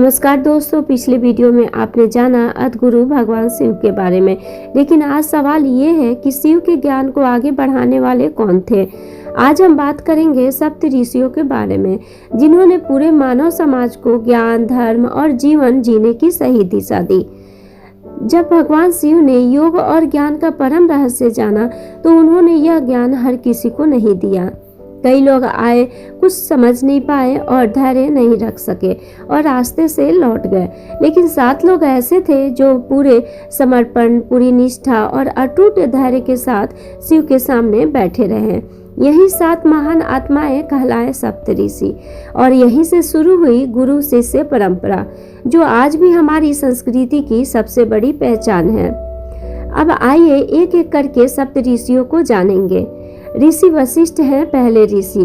नमस्कार दोस्तों, पिछले वीडियो में आपने जाना अद्गुरु भगवान शिव के बारे में, लेकिन आज सवाल ये है कि शिव के ज्ञान को आगे बढ़ाने वाले कौन थे। आज हम बात करेंगे सप्त ऋषियों के बारे में, जिन्होंने पूरे मानव समाज को ज्ञान, धर्म और जीवन जीने की सही दिशा दी। जब भगवान शिव ने योग और ज्ञान का परम रहस्य जाना तो उन्होंने यह ज्ञान हर किसी को नहीं दिया। कई लोग आए, कुछ समझ नहीं पाए और धैर्य नहीं रख सके और रास्ते से लौट गए। लेकिन 7 लोग ऐसे थे जो पूरे समर्पण, पूरी निष्ठा और अटूट धैर्य के साथ शिव के सामने बैठे रहे। यही 7 महान आत्माएं कहलाए सप्त ऋषि और यहीं से शुरू हुई गुरु शिष्य परंपरा, जो आज भी हमारी संस्कृति की सबसे बड़ी पहचान है। अब आइए एक एक करके सप्त ऋषियों को जानेंगे। ऋषि वशिष्ठ हैं पहले ऋषि,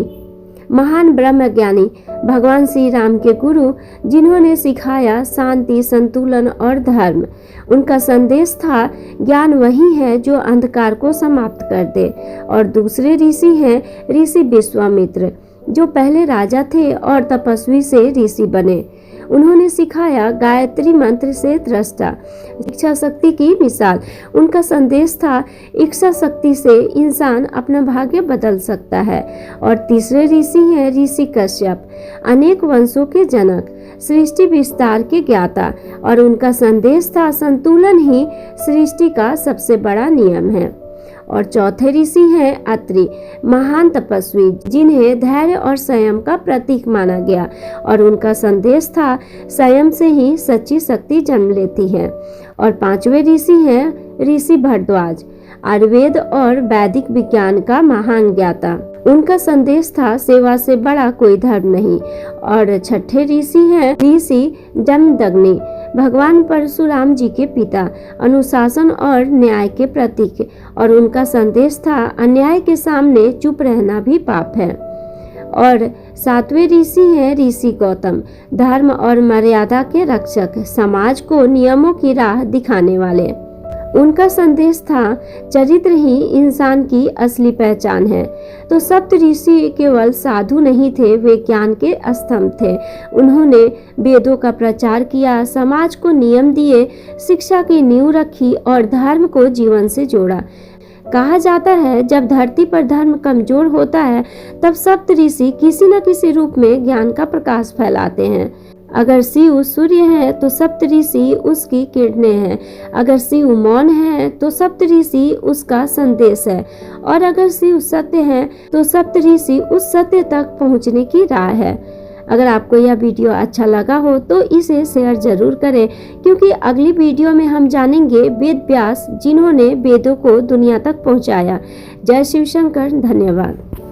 महान ब्रह्मज्ञानी, भगवान श्री राम के गुरु, जिन्होंने सिखाया शांति, संतुलन और धर्म। उनका संदेश था ज्ञान वही है जो अंधकार को समाप्त कर दे। और दूसरे ऋषि हैं ऋषि विश्वामित्र, जो पहले राजा थे और तपस्वी से ऋषि बने। उन्होंने सिखाया गायत्री मंत्र से दृष्टा, इच्छा शक्ति की मिसाल। उनका संदेश था इच्छा शक्ति से इंसान अपना भाग्य बदल सकता है। और तीसरे ऋषि हैं ऋषि कश्यप, अनेक वंशों के जनक, सृष्टि विस्तार के ज्ञाता, और उनका संदेश था संतुलन ही सृष्टि का सबसे बड़ा नियम है। और चौथे ऋषि हैं अत्रि, महान तपस्वी, जिन्हें धैर्य और संयम का प्रतीक माना गया, और उनका संदेश था संयम से ही सच्ची शक्ति जन्म लेती है। और 5वें ऋषि हैं ऋषि भरद्वाज, आयुर्वेद और वैदिक विज्ञान का महान ज्ञाता। उनका संदेश था सेवा से बड़ा कोई धर्म नहीं। और 6ठे ऋषि हैं ऋषि जमदग्नि, भगवान परशुराम जी के पिता, अनुशासन और न्याय के प्रतीक, और उनका संदेश था अन्याय के सामने चुप रहना भी पाप है। और 7वें ऋषि हैं ऋषि गौतम, धर्म और मर्यादा के रक्षक, समाज को नियमों की राह दिखाने वाले। उनका संदेश था चरित्र ही इंसान की असली पहचान है। तो सप्त ऋषि केवल साधु नहीं थे, वे ज्ञान के स्तंभ थे। उन्होंने वेदों का प्रचार किया, समाज को नियम दिए, शिक्षा की नींव रखी और धर्म को जीवन से जोड़ा। कहा जाता है जब धरती पर धर्म कमजोर होता है तब सप्त ऋषि किसी न किसी रूप में ज्ञान का प्रकाश फैलाते हैं। अगर शिव सूर्य है तो सप्त ऋषि उसकी किरणें हैं, अगर शिव मौन है तो सप्त ऋषि उसका संदेश है, और अगर शिव सत्य है तो सप्त ऋषि उस सत्य तक पहुंचने की राह है। अगर आपको यह वीडियो अच्छा लगा हो तो इसे शेयर जरूर करें, क्योंकि अगली वीडियो में हम जानेंगे वेद व्यास, जिन्होंने वेदों को दुनिया तक पहुंचाया। जय शिव शंकर, धन्यवाद।